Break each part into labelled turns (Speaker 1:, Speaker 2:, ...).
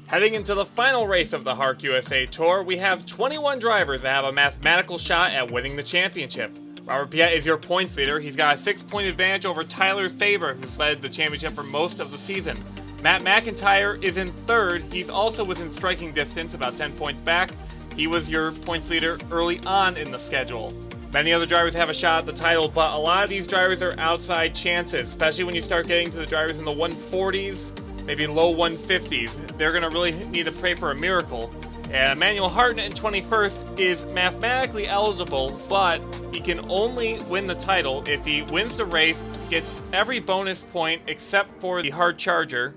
Speaker 1: Heading into the final race of the HARC USA Tour, we have 21 drivers that have a mathematical shot at winning the championship. Robbert Pieete is your points leader. He's got a 6-point advantage over Tyler Thaber, who's led the championship for most of the season. Matt McIntire is in third. He's also within striking distance, about 10 points back. He was your points leader early on in the schedule. Many other drivers have a shot at the title, but a lot of these drivers are outside chances, especially when you start getting to the drivers in the 140s, maybe low 150s. They're going to really need to pray for a miracle. And Emmanual Hartnett in 21st is mathematically eligible, but he can only win the title if he wins the race, gets every bonus point except for the hard charger,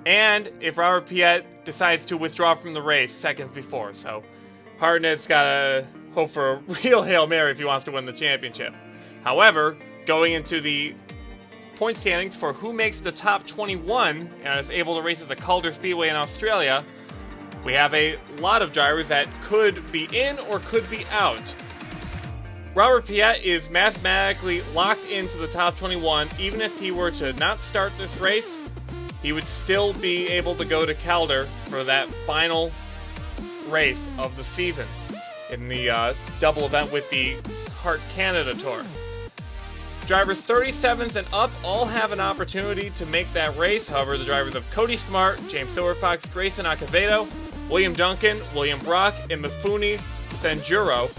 Speaker 1: and if Robbert Pieete decides to withdraw from the race seconds before. So Hartnett's got to hope for a real Hail Mary if he wants to win the championship. However, going into the point standings for who makes the top 21 and is able to race at the Calder Speedway in Australia, we have a lot of drivers that could be in or could be out. Robbert Pieete is mathematically locked into the top 21. Even if he were to not start this race, he would still be able to go to Calder for that final race of the season in the double event with the HARC Canada Tour. Drivers 37s and up all have an opportunity to make that race. However, the drivers of Cody Smart, James Silverfox, Grayson Acevedo, William Duncan, William Brock, and Mifune Sanjuro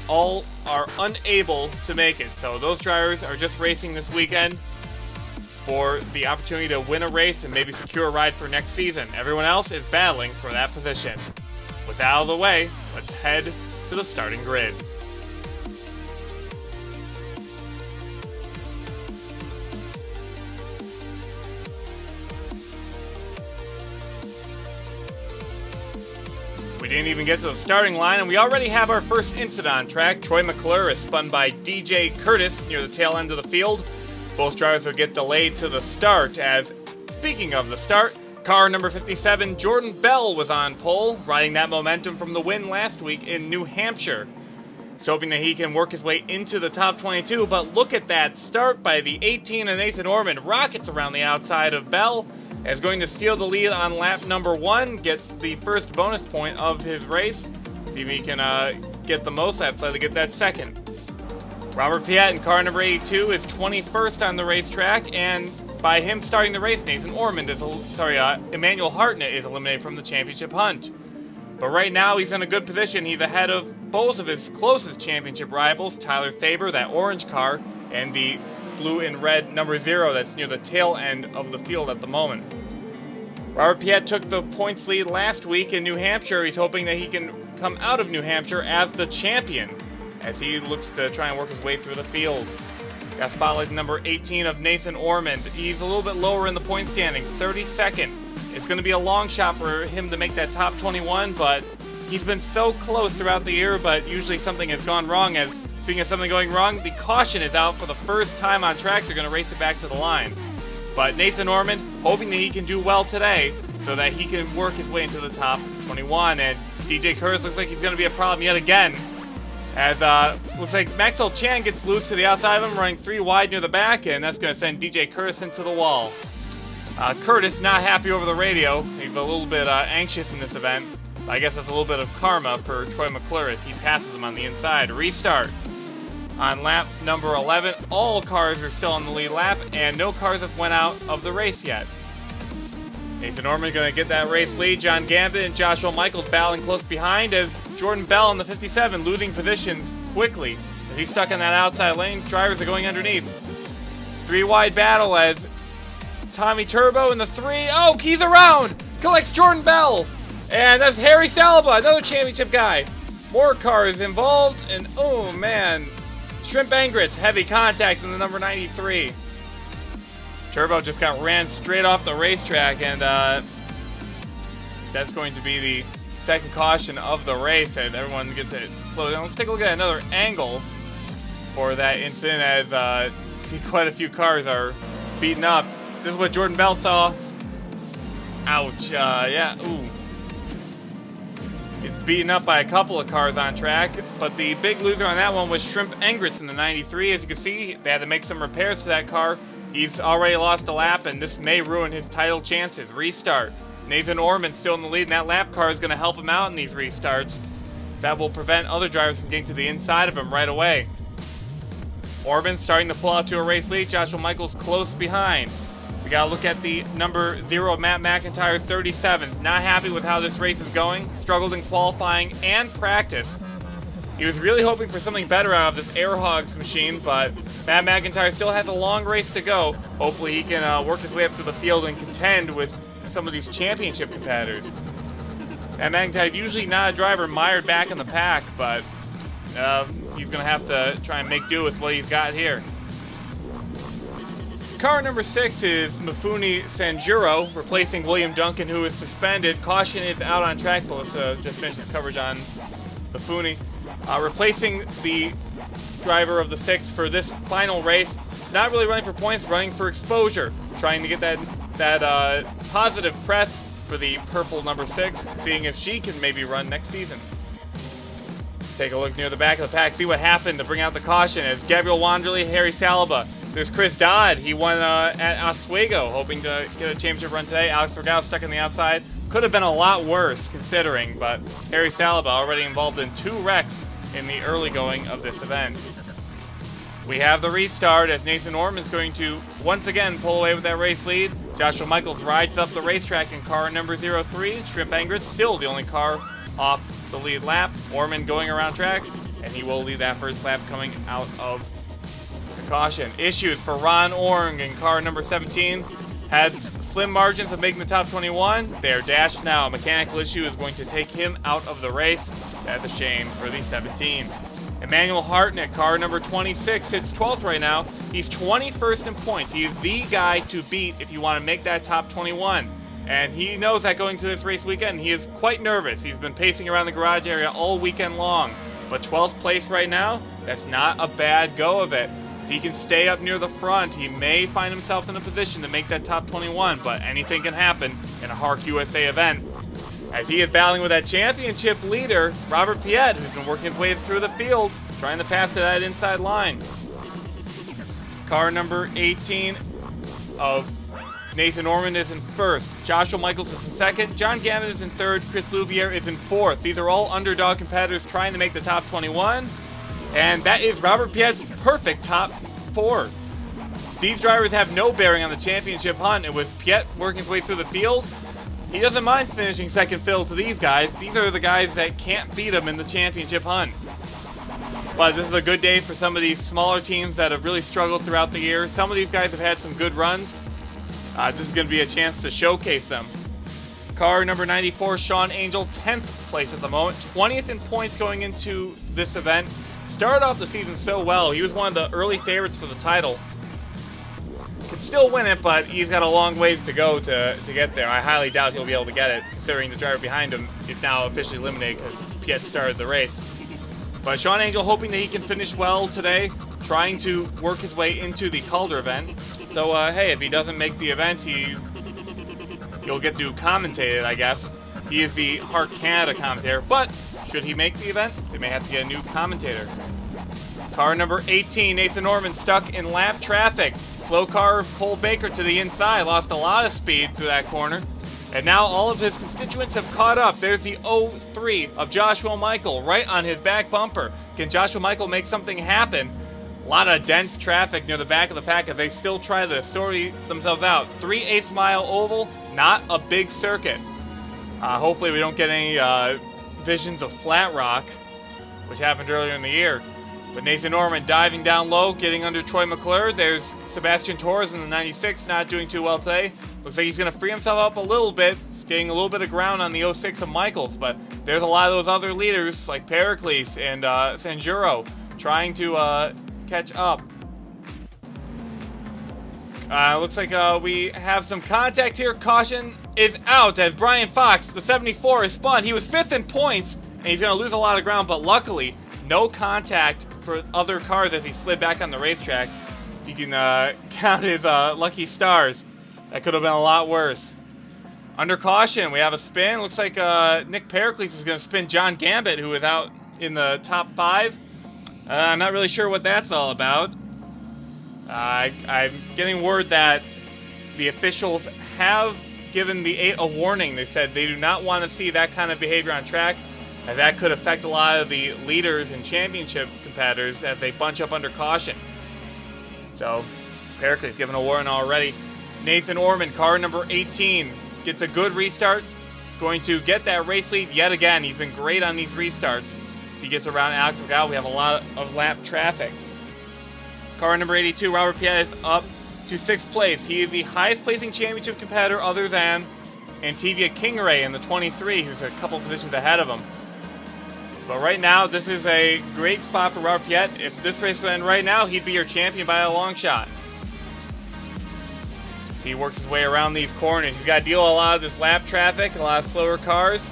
Speaker 1: all are unable to make it. So those drivers are just racing this weekend for the opportunity to win a race and maybe secure a ride for next season. Everyone else is battling for that position. With that out of the way, let's head to the starting grid. We didn't even get to the starting line, and we already have our first incident on track. Troy McClure is spun by DJ Curtis near the tail end of the field. Both drivers will get delayed to the start, as, speaking of the start, car number 57, Jordan Bell, was on pole, riding that momentum from the win last week in New Hampshire. He's hoping that he can work his way into the top 22, but look at that start by the 18 of Nathan Ormond. Rockets around the outside of Bell, is going to steal the lead on lap number 1, gets the first bonus point of his race. See if he can get the most laps to get that second. Robbert Pieete in car number 82 is 21st on the racetrack, and by him starting the race, Emmanual Hartnett is eliminated from the championship hunt. But right now he's in a good position. He's ahead of both of his closest championship rivals, Tyler Thaber, that orange car, and the blue and red number 0 that's near the tail end of the field at the moment. Robbert Pieete took the points lead last week in New Hampshire. He's hoping that he can come out of New Hampshire as the champion as he looks to try and work his way through the field. Got spotlight number 18 of Nathan Ormond. He's a little bit lower in the point standing, 32nd. It's going to be a long shot for him to make that top 21, but he's been so close throughout the year, but usually something has gone wrong. As speaking of something going wrong, the caution is out for the first time on track. They're going to race it back to the line. But Nathan Ormond hoping that he can do well today so that he can work his way into the top 21. And DJ Curtis looks like he's going to be a problem yet again. As looks like Maxwell Chan gets loose to the outside of him, running 3 wide near the back, and that's going to send DJ Curtis into the wall. Curtis not happy over the radio. He's a little bit anxious in this event. I guess that's a little bit of karma for Troy McClure as he passes him on the inside. Restart. On lap number 11, all cars are still on the lead lap, and no cars have went out of the race yet. Nathan Ormond going to get that race lead. John Gambit and Joshua Michaels battling close behind, as Jordan Bell in the 57 losing positions quickly. As he's stuck in that outside lane, drivers are going underneath. 3 wide battle as Tommy Turbo in the 3. Oh, keys around! Collects Jordan Bell! And that's Harry Salaba, another championship guy. More cars involved, and oh man. Shrimp Angrets, heavy contact in the number 93. Turbo just got ran straight off the racetrack, and that's going to be the second caution of the race, and everyone gets it slow down. Let's take a look at another angle for that incident, as see quite a few cars are beaten up. This is what Jordan Bell saw. Ouch, yeah, ooh. It's beaten up by a couple of cars on track, but the big loser on that one was Shrimp Angrets in the 93. As you can see, they had to make some repairs to that car. He's already lost a lap, and this may ruin his title chances. Restart. Nathan Orman still in the lead, and that lap car is going to help him out in these restarts. That will prevent other drivers from getting to the inside of him right away. Orman starting to pull out to a race lead. Joshua Michaels close behind. We got to look at the number 0, Matt McIntire, 37. Not happy with how this race is going. Struggled in qualifying and practice. He was really hoping for something better out of this Air Hogs machine, but Matt McIntire still has a long race to go. Hopefully he can work his way up to the field and contend with some of these championship competitors. Matt McIntire usually not a driver mired back in the pack, but he's going to have to try and make do with what he's got here. Car number 6 is Mifune Sanjuro, replacing William Duncan, who is suspended. Caution is out on track, but let's just finish this coverage on Mifune. Replacing the driver of the 6 for this final race. Not really running for points, running for exposure. Trying to get that positive press for the purple number 6, seeing if she can maybe run next season. Take a look near the back of the pack, see what happened to bring out the caution as Gabriel Wanderley, Harry Salaba. There's Chris Dodd. He won at Oswego, hoping to get a championship run today. Alex Vergao stuck on the outside. Could have been a lot worse considering, but Harry Salaba already involved in 2 wrecks in the early going of this event. We have the restart as Nathan Orman is going to once again pull away with that race lead. Joshua Michaels rides up the racetrack in car number 03. Shrimp Angers still the only car off the lead lap. Orman going around track, and he will lead that first lap coming out of the caution. Issues for Ron Orng in car number 17. Had slim margins of making the top 21. They are dashed now. A mechanical issue is going to take him out of the race. That's a shame for the 17. Emmanuel Hartnett, car number 26, sits 12th right now. He's 21st in points. He is the guy to beat if you want to make that top 21. And he knows that going to this race weekend, he is quite nervous. He's been pacing around the garage area all weekend long. But 12th place right now, that's not a bad go of it. If he can stay up near the front, he may find himself in a position to make that top 21, but anything can happen in a HARC USA event. As he is battling with that championship leader, Robbert Pieete, who's been working his way through the field, trying to pass to that inside line. Car number 18 of Nathan Orman is in first. Joshua Michaels is in second. John Gannett is in third. Chris Louviere is in fourth. These are all underdog competitors trying to make the top 21. And that is Robbert Piete's perfect top 4. These drivers have no bearing on the championship hunt, and with Pieete working his way through the field, he doesn't mind finishing second fiddle to these guys. These are the guys that can't beat him in the championship hunt. But this is a good day for some of these smaller teams that have really struggled throughout the year. Some of these guys have had some good runs. This is going to be a chance to showcase them. Car number 94, Sean Angel, 10th place at the moment. 20th in points going into this event. Started off the season so well. He was one of the early favorites for the title. Could still win it, but he's got a long ways to go to get there. I highly doubt he'll be able to get it, considering the driver behind him is now officially eliminated because Pieete started the race. But Sean Angel hoping that he can finish well today, trying to work his way into the Calder event. So, hey, if he doesn't make the event, he'll get to commentate it, I guess. He is the HARC Canada commentator, but should he make the event, they may have to get a new commentator. Car number 18, Nathan Orman, stuck in lap traffic. Slow car of Cole Baker to the inside, lost a lot of speed through that corner. And now all of his constituents have caught up. There's the 03 of Joshua Michael right on his back bumper. Can Joshua Michael make something happen? A lot of dense traffic near the back of the pack as they still try to sort themselves out. 3/8 mile oval, not a big circuit. Hopefully we don't get any visions of Flat Rock, which happened earlier in the year. But Nathan Orman diving down low, getting under Troy McClure. There's Sebastian Torres in the 96, not doing too well today. Looks like he's going to free himself up a little bit, getting a little bit of ground on the 06 of Michaels. But there's a lot of those other leaders, like Pericles and Sanjuro, trying to catch up. Looks like we have some contact here. Caution is out as Brian Fox, the 74, is spun. He was 5th in points, and he's going to lose a lot of ground, but luckily, no contact for other cars as he slid back on the racetrack. You can count his lucky stars. That could have been a lot worse. Under caution, we have a spin. Looks like Nick Pericles is going to spin John Gambit, who is out in the top 5. I'm not really sure what that's all about. I'm getting word that the officials have given the 8 a warning. They said they do not want to see that kind of behavior on track, as that could affect a lot of the leaders and championship competitors as they bunch up under caution. So, Pericles given a warning already. Nathan Orman, car number 18, gets a good restart. He's going to get that race lead yet again. He's been great on these restarts. If he gets around Alex McGow, we have a lot of lap traffic. Car number 82, Robbert Pieete, is up to 6th place. He is the highest placing championship competitor other than Antivia Kingeray in the 23, who's a couple positions ahead of him. But right now, this is a great spot for Robbert Pieete. If this race would end right now, he'd be your champion by a long shot. He works his way around these corners. He's got to deal with a lot of this lap traffic, a lot of slower cars.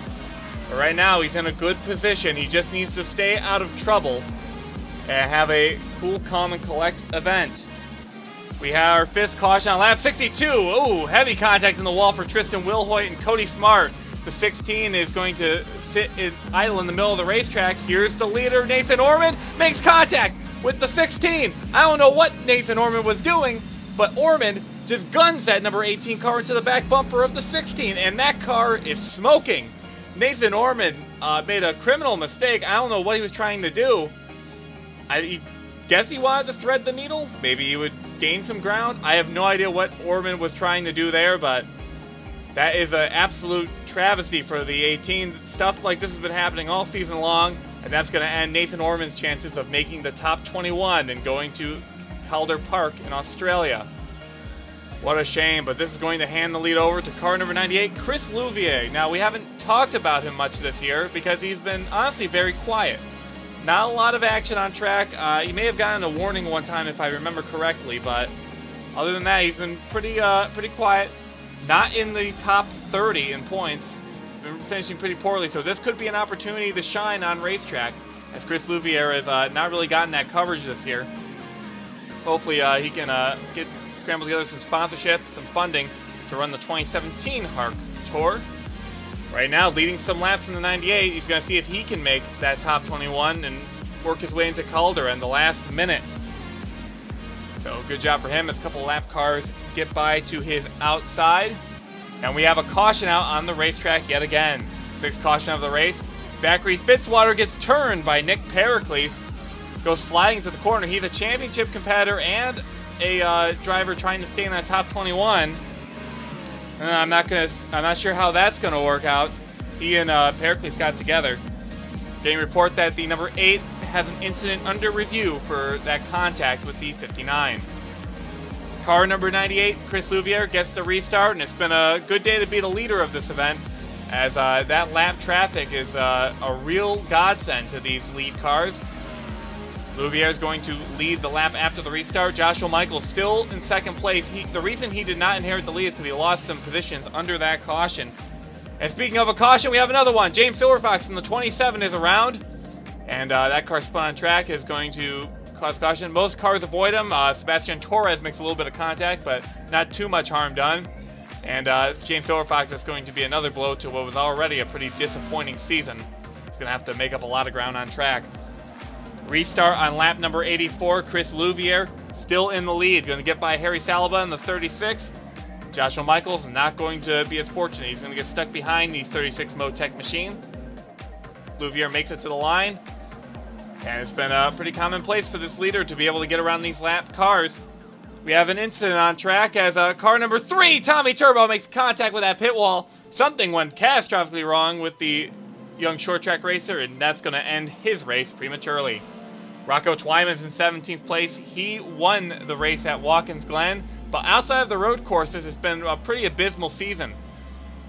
Speaker 1: But right now, he's in a good position. He just needs to stay out of trouble and have a cool, calm, and collect event. We have our 5th caution on lap 62. Ooh, heavy contact in the wall for Tristan Wilhoit and Cody Smart. The 16 is going to sit idle in the middle of the racetrack. Here's the leader, Nathan Orman, makes contact with the 16. I don't know what Nathan Orman was doing, but Orman just guns that number 18 car into the back bumper of the 16, and that car is smoking. Nathan Orman made a criminal mistake. I don't know what he was trying to do. I guess he wanted to thread the needle. Maybe he would gain some ground. I have no idea what Orman was trying to do there, but that is an absolute travesty for the 18. Stuff like this has been happening all season long, and that's going to end Nathan Orman's chances of making the top 21 and going to Calder Park in Australia. What a shame, but this is going to hand the lead over to car number 98, Chris Louvier. Now, we haven't talked about him much this year because he's been honestly very quiet. Not a lot of action on track. He may have gotten a warning one time if I remember correctly, but other than that, he's been pretty quiet. Not in the top 30 in points. Been finishing pretty poorly, so this could be an opportunity to shine on racetrack, as Chris Louvier has not really gotten that coverage this year. Hopefully he can scramble together some sponsorship, some funding to run the 2017 HARC Tour. Right now, leading some laps in the 98, he's going to see if he can make that top 21 and work his way into Calder in the last minute. So good job for him as a couple lap cars get by to his outside. And we have a caution out on the racetrack yet again. 6th caution of the race. Zachary Fitzwater gets turned by Nick Pericles. Goes sliding into the corner. He's a championship competitor and a driver trying to stay in that top 21. I'm not sure how that's gonna work out. He and Pericles got together. Getting a report that the number 8 has an incident under review for that contact with the 59. Car number 98, Chris Louvier, gets the restart, and it's been a good day to be the leader of this event, as that lap traffic is a real godsend to these lead cars. Louvier is going to lead the lap after the restart. Joshua Michaels still in 2nd place. The reason he did not inherit the lead is because he lost some positions under that caution. And speaking of a caution, we have another one. James Silverfox in the 27 is around, and that car spun on track is going to cause caution. Most cars avoid him. Sebastian Torres makes a little bit of contact, but not too much harm done. And James Silverfox is going to be another blow to what was already a pretty disappointing season. He's going to have to make up a lot of ground on track. Restart on lap number 84. Chris Louvier still in the lead. Going to get by Harry Salaba in the 36. Joshua Michaels not going to be as fortunate. He's going to get stuck behind the 36 Motec machine. Louvier makes it to the line. And it's been pretty commonplace for this leader to be able to get around these lap cars. We have an incident on track as car number 3, Tommy Turbo, makes contact with that pit wall. Something went catastrophically wrong with the young short track racer, and that's going to end his race prematurely. Rocco Twyman's in 17th place. He won the race at Watkins Glen, but outside of the road courses, it's been a pretty abysmal season.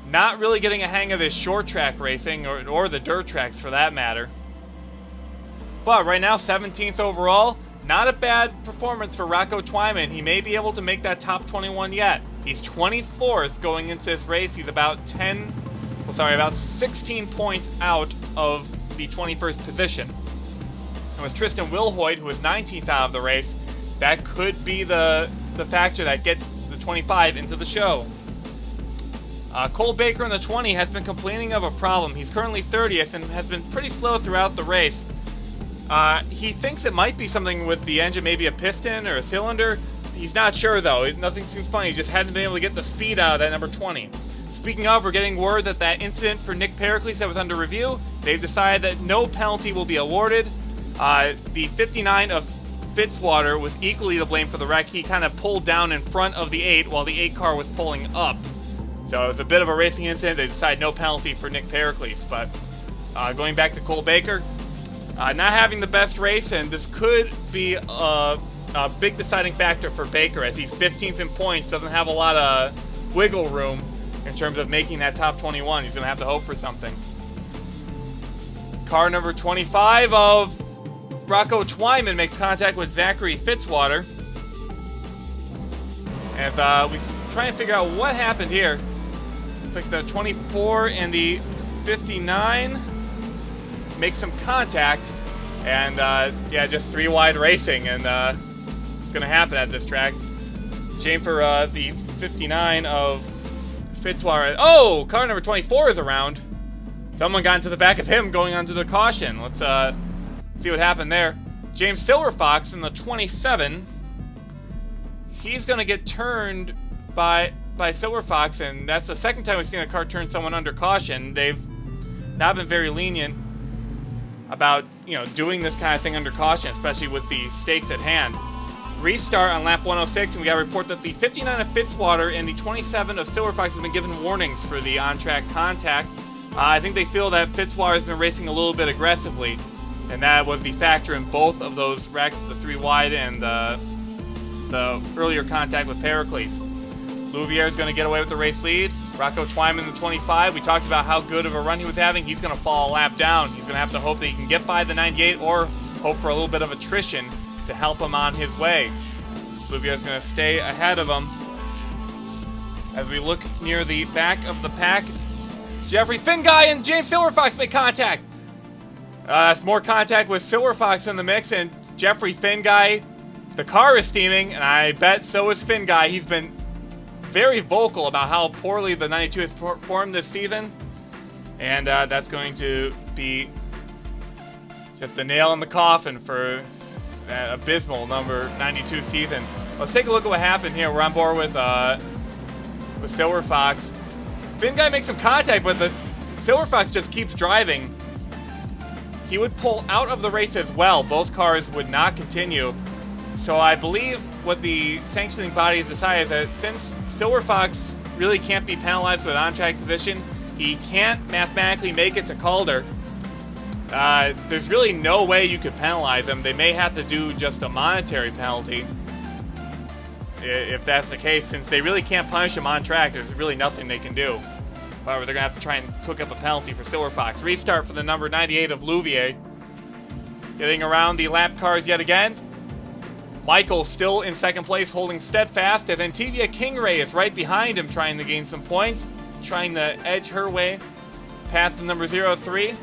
Speaker 1: Not really getting a hang of this short track racing, or the dirt tracks for that matter. But right now, 17th overall. Not a bad performance for Rocco Twyman. He may be able to make that top 21 yet. He's 24th going into this race. He's about 16 points out of the 21st position. And with Tristan Wilhoit, who is 19th out of the race, that could be the factor that gets the 25 into the show. Cole Baker in the 20 has been complaining of a problem. He's currently 30th and has been pretty slow throughout the race. He thinks it might be something with the engine, maybe a piston or a cylinder. He's not sure though. Nothing seems funny. He just hasn't been able to get the speed out of that number 20. Speaking of, we're getting word that that incident for Nick Pericles that was under review, they've decided that no penalty will be awarded. The 59 of Fitzwater was equally to blame for the wreck. He kind of pulled down in front of the 8 while the 8 car was pulling up. So it was a bit of a racing incident. They decided no penalty for Nick Pericles. But going back to Cole Baker, not having the best race, and this could be a big deciding factor for Baker as he's 15th in points, doesn't have a lot of wiggle room in terms of making that top 21. He's going to have to hope for something. Car number 25 of Rocco Twyman makes contact with Zachary Fitzwater. And we try and figure out what happened here. It's like the 24 and the 59 make some contact. And yeah, just 3 wide racing. And it's going to happen at this track. Shame for the 59 of Fitzwater. Oh, car number 24 is around. Someone got into the back of him going onto the caution. Let's see what happened there. James Silverfox in the 27. He's going to get turned by Silverfox, and that's the second time we've seen a car turn someone under caution. They've not been very lenient about, you know, doing this kind of thing under caution, especially with the stakes at hand. Restart on lap 106, and we got a report that the 59 of Fitzwater and the 27 of Silverfox have been given warnings for the on-track contact. I think they feel that Fitzwater has been racing a little bit aggressively, and that was the factor in both of those wrecks, the 3 wide and the earlier contact with Pericles. Louviere is going to get away with the race lead. Rocco Twyman, the 25. We talked about how good of a run he was having. He's going to fall a lap down. He's going to have to hope that he can get by the 98 or hope for a little bit of attrition to help him on his way. Louviere is going to stay ahead of him. As we look near the back of the pack, Jeffrey Finguy and James Silverfox make contact. That's more contact with Silverfox in the mix, and Jeffrey Finguy, the car is steaming, and I bet so is Finguy. He's been very vocal about how poorly the 92 has performed this season, and that's going to be just the nail in the coffin for that abysmal number 92 season. Let's take a look at what happened here. We're on board with Silverfox. Finguy makes some contact, but the Silverfox just keeps driving. He would pull out of the race as well. Both cars would not continue. So I believe what the sanctioning body has decided is that since Silverfox really can't be penalized with an on-track position, he can't mathematically make it to Calder. There's really no way you could penalize him. They may have to do just a monetary penalty. If that's the case, since they really can't punish him on track, there's really nothing they can do. However, they're going to have to try and cook up a penalty for Silverfox. Restart for the number 98 of Louviere. Getting around the lap cars yet again. Michael still in second place, holding steadfast, as Antivia Kingray is right behind him, trying to gain some points, trying to edge her way past the number 03.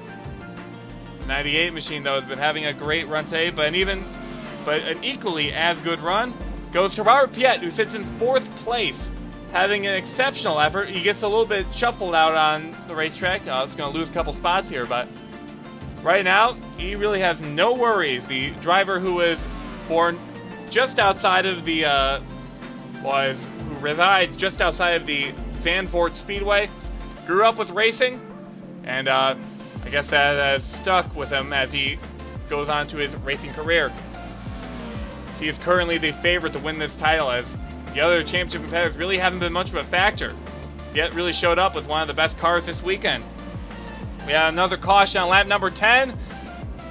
Speaker 1: 98 machine, though, has been having a great run today, but an equally as good run goes to Robbert Pieete, who sits in 4th place, having an exceptional effort. He gets a little bit shuffled out on the racetrack. It's going to lose a couple spots here, but right now, he really has no worries. The driver who was born just outside of the, who resides just outside of the Zandvoort Speedway, grew up with racing, and I guess that has stuck with him as he goes on to his racing career. He is currently the favorite to win this title, as the other championship competitors really haven't been much of a factor, yet really showed up with one of the best cars this weekend. We had another caution on lap number 10.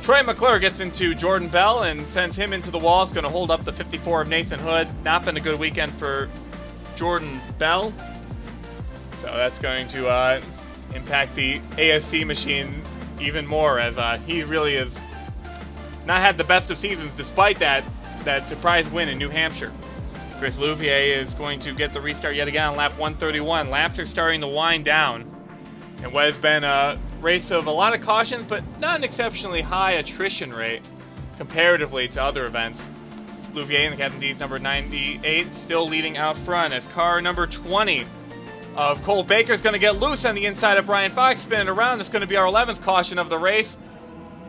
Speaker 1: Troy McClure gets into Jordan Bell and sends him into the wall. It's going to hold up the 54 of Nathan Hood. Not been a good weekend for Jordan Bell. So that's going to impact the ASC machine even more, as he really has not had the best of seasons despite that surprise win in New Hampshire. Chris Louviere is going to get the restart yet again on lap 131. Laps are starting to wind down, and what has been a race of a lot of cautions, but not an exceptionally high attrition rate comparatively to other events. Louviere in the Captain D's number 98 still leading out front, as car number 20 of Cole Baker is going to get loose on the inside of Brian Fox, spinning around. This is going to be our 11th caution of the race.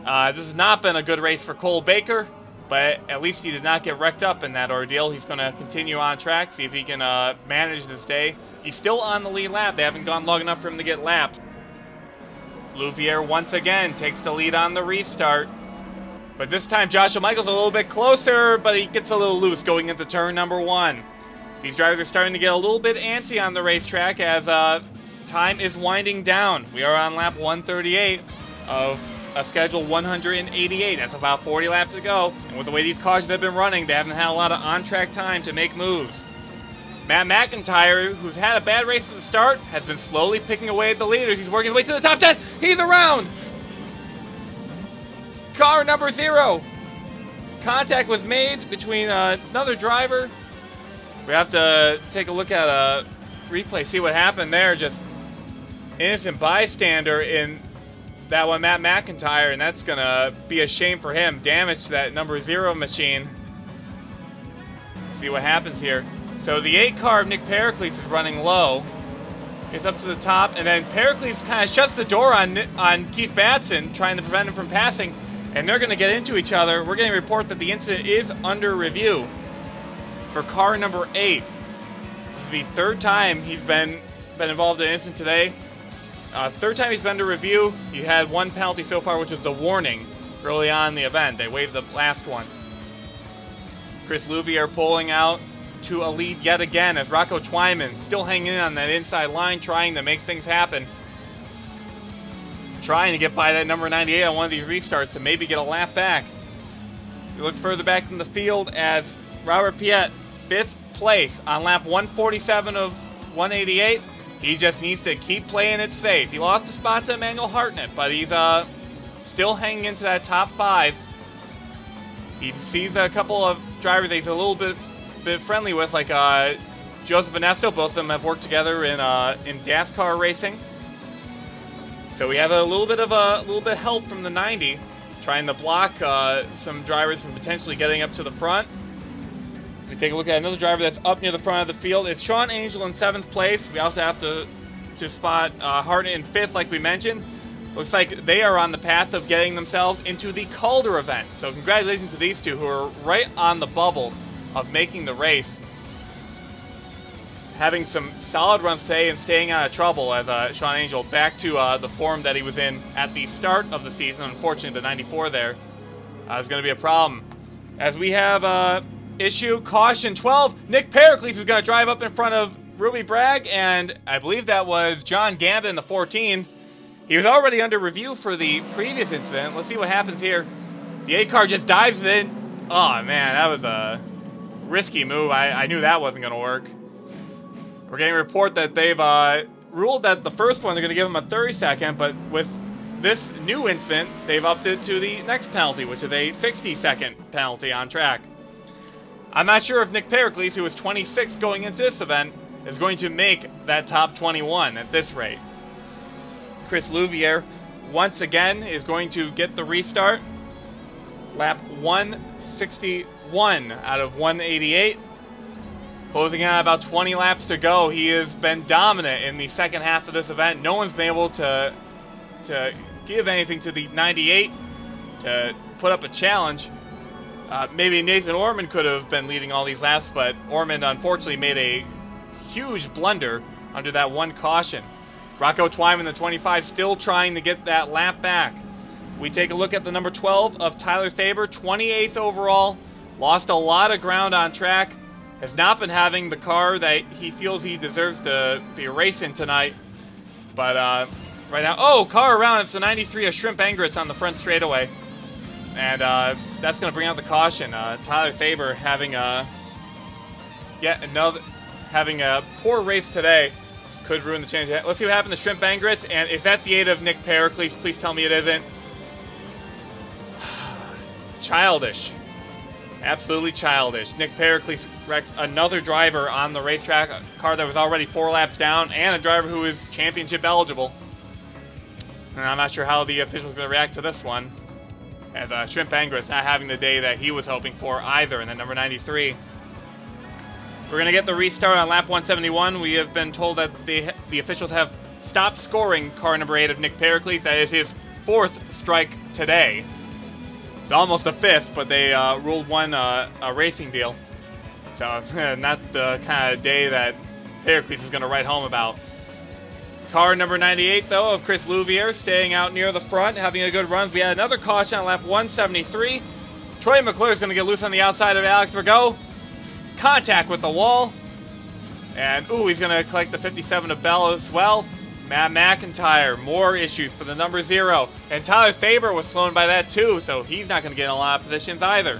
Speaker 1: This has not been a good race for Cole Baker. but at least he did not get wrecked up in that ordeal. He's going to continue on track, see if he can manage this day. He's still on the lead lap. They haven't gone long enough for him to get lapped. Louvier once again takes the lead on the restart. But this time Joshua Michaels a little bit closer, but he gets a little loose going into turn number 1. These drivers are starting to get a little bit antsy on the racetrack as time is winding down. We are on lap 138 of a schedule 188. That's about 40 laps to go. And with the way these cautions have been running, they haven't had a lot of on-track time to make moves. Matt McIntire, who's had a bad race at the start, has been slowly picking away at the leaders. He's working his way to the top 10. He's around. Car number 0. Contact was made between another driver. We have to take a look at a replay, see what happened there. Just innocent bystander in that one, Matt McIntire, and that's going to be a shame for him. Damage to that number 0 machine. See what happens here. So the 8 car of Nick Pericles is running low. Gets up to the top, and then Pericles kind of shuts the door on Keith Batson, trying to prevent him from passing, and they're going to get into each other. We're getting a report that the incident is under review for car number 8. This is the 3rd time he's been involved in an incident today. 3rd time he's been to review. He had 1 penalty so far, which was the warning early on in the event. They waived the last one. Chris Louvier pulling out to a lead yet again as Rocco Twyman still hanging in on that inside line, trying to make things happen. Trying to get by that number 98 on one of these restarts to maybe get a lap back. We look further back in the field as Robbert Pieete, 5th place on lap 147 of 188. He just needs to keep playing it safe. He lost a spot to Emmanuel Hartnett, but he's still hanging into that top 5. He sees a couple of drivers that he's a little bit friendly with, like Joseph Benesto. Both of them have worked together in NASCAR racing. So we have a little bit of help from the 90, trying to block some drivers from potentially getting up to the front. We take a look at another driver that's up near the front of the field. It's Sean Angel in 7th place. We also have to spot Hartnett in 5th, like we mentioned. Looks like they are on the path of getting themselves into the Calder event. So congratulations to these two who are right on the bubble of making the race. Having some solid runs today and staying out of trouble as Sean Angel back to the form that he was in at the start of the season. Unfortunately, the 94 there is going to be a problem. As we have issue caution 12, Nick Pericles is going to drive up in front of Ruby Bragg, and I believe that was John Gambit in the 14. He was already under review for the previous incident. Let's see what happens here. The 8 car just dives in. Oh man, that was a risky move. I knew that wasn't going to work. We're getting a report that they've ruled that the first one they're going to give him a 30-second, but with this new incident, they've upped it to the next penalty, which is a 60-second penalty on track. I'm not sure if Nick Pericles, who was 26 going into this event, is going to make that top 21 at this rate. Chris Louvier, once again, is going to get the restart. Lap 161 out of 188. Closing out about 20 laps to go. He has been dominant in the second half of this event. No one's been able to give anything to the 98 to put up a challenge. Maybe Nathan Orman could have been leading all these laps, but Orman unfortunately made a huge blunder under that one caution. Rocco Twyman, the 25, still trying to get that lap back. We take a look at the number 12 of Tyler Thaber, 28th overall. Lost a lot of ground on track. Has not been having the car that he feels he deserves to be racing tonight. But right now, car around, it's the 93 of Shrimp Engritz on the front straightaway. And that's going to bring out the caution. Tyler Thaber having a poor race today. Could ruin the change. Let's see what happened to Shrimp Engritz. And is that the 8 of Nick Pericles? Please tell me it isn't. Childish. Absolutely childish. Nick Pericles wrecks another driver on the racetrack, a car that was already 4 laps down, and a driver who is championship eligible. And I'm not sure how the officials are going to react to this one, as Shrimp Engritz not having the day that he was hoping for either in the number 93. We're going to get the restart on lap 171. We have been told that the officials have stopped scoring car number 8 of Nick Pericles. That is his 4th strike today. It's almost a fifth, but they ruled one a racing deal. So not the kind of day that Pericles is going to write home about. Car number 98, though, of Chris Louvier, staying out near the front, having a good run. We had another caution on lap 173. Troy McClure is going to get loose on the outside of Alex Vergo. Contact with the wall. And, he's going to collect the 57 of Bell as well. Matt McIntire, more issues for the number 0. And Tyler Thaber was flown by that too, so he's not going to get in a lot of positions either.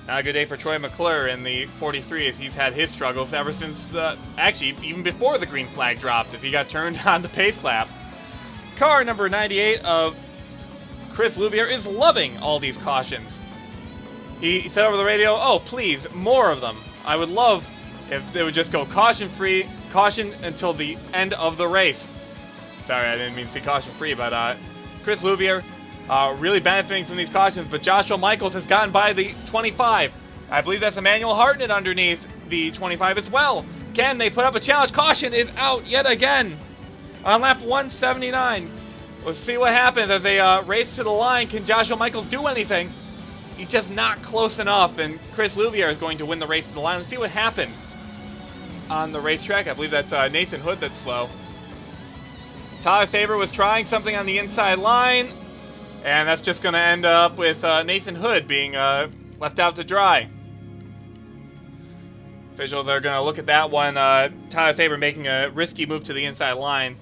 Speaker 1: Not a good day for Troy McClure in the 43 as he's had his struggles ever since, actually, even before the green flag dropped as he got turned on the pace lap. Car number 98 of Chris Louvier is loving all these cautions. He said over the radio, "Oh, please, more of them. I would love if they would just go caution-free, caution until the end of the race." Sorry, I didn't mean to say caution-free, but Chris Louvier really benefiting from these cautions, but Joshua Michaels has gotten by the 25. I believe that's Emmanuel Hartnett underneath the 25 as well. Can they put up a challenge? Caution is out yet again on lap 179. We'll see what happens as they race to the line. Can Joshua Michaels do anything? He's just not close enough, and Chris Louvier is going to win the race to the line. Let's see what happens on the racetrack. I believe that's Nathan Hood that's slow. Tyler Thaber was trying something on the inside line, and that's just going to end up with Nathan Hood being left out to dry. Officials are going to look at that one. Tyler Thaber making a risky move to the inside line.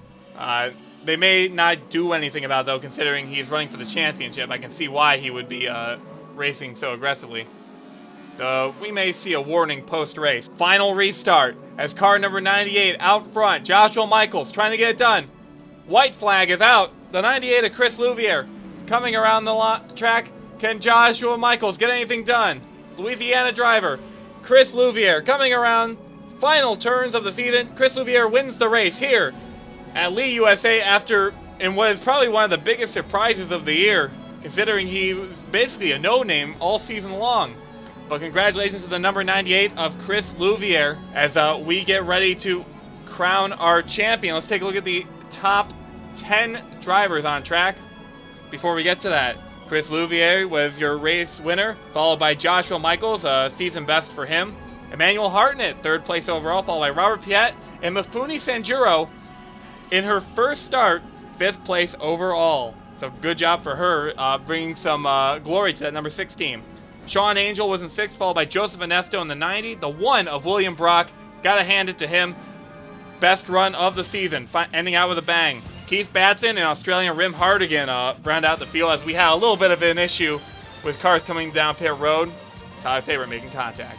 Speaker 1: They may not do anything about it, though, considering he's running for the championship. I can see why he would be racing so aggressively. So we may see a warning post-race. Final restart as car number 98 out front. Joshua Michaels trying to get it done. White flag is out. The 98 of Chris Louvier coming around the track. Can Joshua Michaels get anything done? Louisiana driver Chris Louvier coming around. Final turns of the season. Chris Louvier wins the race here at Lee USA after in what is probably one of the biggest surprises of the year, considering he was basically a no-name all season long. But congratulations to the number 98 of Chris Louvier as we get ready to crown our champion. Let's take a look at the top 10 drivers on track. Before we get to that, Chris Louvier was your race winner, followed by Joshua Michaels, a season best for him. Emmanuel Hartnett, third place overall, followed by Robbert Pieete, and Mifune Sanjuro, in her first start, 5th place overall. So good job for her, bringing some glory to that number 6 team. Sean Angel was in 6th, followed by Joseph Ernesto in the 90. The 1 of William Brock, gotta hand it to him. Best run of the season, ending out with a bang. Keith Batson and Australian Rim Hardigan round out the field as we had a little bit of an issue with cars coming down pit road. Tyler Thaber making contact.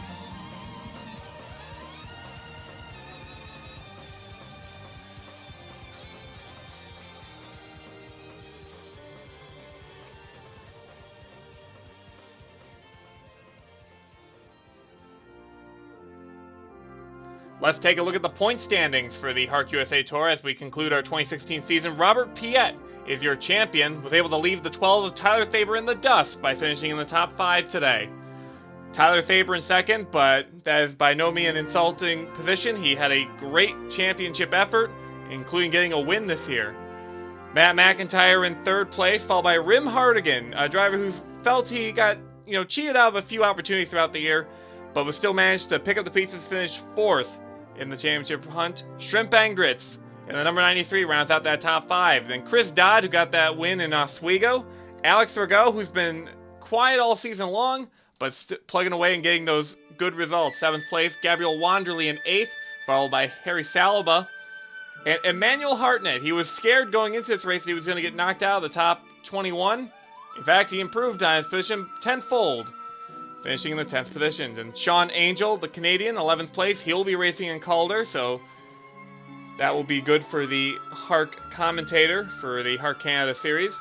Speaker 1: Let's take a look at the point standings for the HARC USA Tour as we conclude our 2016 season. Robbert Pieete is your champion, was able to leave the 12 of Tyler Thaber in the dust by finishing in the top 5 today. Tyler Thaber in 2nd, but that is by no means an insulting position. He had a great championship effort, including getting a win this year. Matt McIntire in 3rd place, followed by Rim Hardigan, a driver who felt he got cheated out of a few opportunities throughout the year, but was still managed to pick up the pieces, finish 4th. In the championship hunt. Shrimp and Grits in the number 93 rounds out that top 5. Then Chris Dodd, who got that win in Oswego. Alex Vergo, who's been quiet all season long, but plugging away and getting those good results. 7th place, Gabriel Wanderley in 8th, followed by Harry Saliba. And Emmanuel Hartnett, he was scared going into this race he was going to get knocked out of the top 21. In fact, he improved on his position tenfold, finishing in the 10th position. And Sean Angel, the Canadian, 11th place. He'll be racing in Calder, so that will be good for the HARC commentator for the HARC Canada series.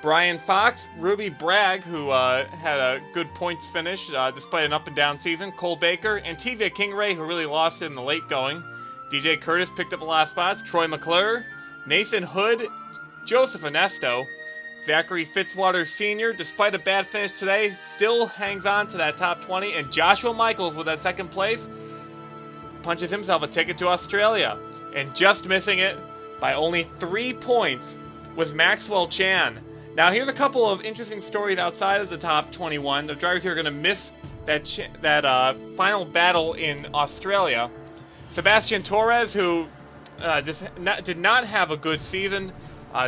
Speaker 1: Brian Fox, Ruby Bragg, who had a good points finish despite an up-and-down season. Cole Baker, and Tivia Kingray, who really lost it in the late going. DJ Curtis picked up a lot of spots. Troy McClure, Nathan Hood, Joseph Ernesto, Zachary Fitzwater Sr., despite a bad finish today, still hangs on to that top 20. And Joshua Michaels, with that 2nd place, punches himself a ticket to Australia. And just missing it by only 3 points was Maxwell Chan. Now, here's a couple of interesting stories outside of the top 21. The drivers who are going to miss that final battle in Australia. Sebastian Torres, who did not have a good season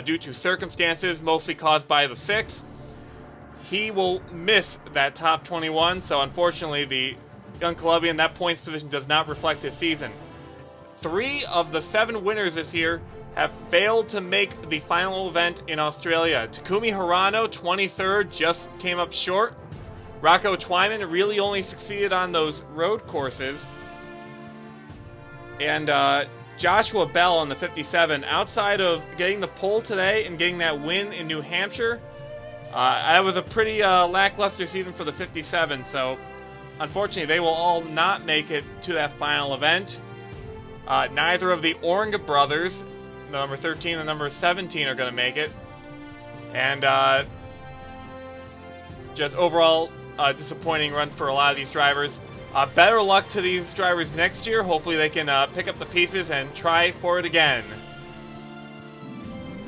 Speaker 1: due to circumstances mostly caused by the 6. He will miss that top 21, so unfortunately the young Colombian, that points position does not reflect his season. 3 of the 7 winners this year have failed to make the final event in Australia. Takumi Hirano, 23rd, just came up short. Rocco Twyman really only succeeded on those road courses. And Joshua Bell on the 57, outside of getting the pole today and getting that win in New Hampshire, that was a pretty lackluster season for the 57, so unfortunately they will all not make it to that final event. Neither of the Oringa brothers, the number 13 and number 17, are going to make it. And just overall disappointing run for a lot of these drivers. Better luck to these drivers next year. Hopefully they can pick up the pieces and try for it again.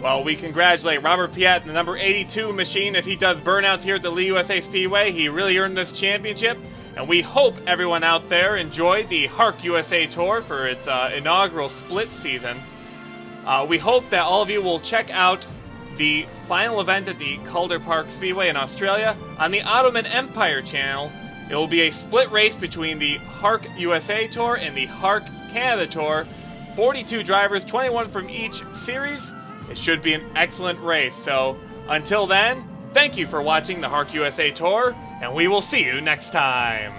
Speaker 1: Well, we congratulate Robbert Pieete, the number 82 machine, as he does burnouts here at the Lee USA Speedway. He really earned this championship, and we hope everyone out there enjoyed the HARC USA Tour for its inaugural split season. We hope that all of you will check out the final event at the Calder Park Speedway in Australia on the Ottoman Empire channel. It will be a split race between the HARC USA Tour and the HARC Canada Tour. 42 drivers, 21 from each series. It should be an excellent race. So until then, thank you for watching the HARC USA Tour, and we will see you next time.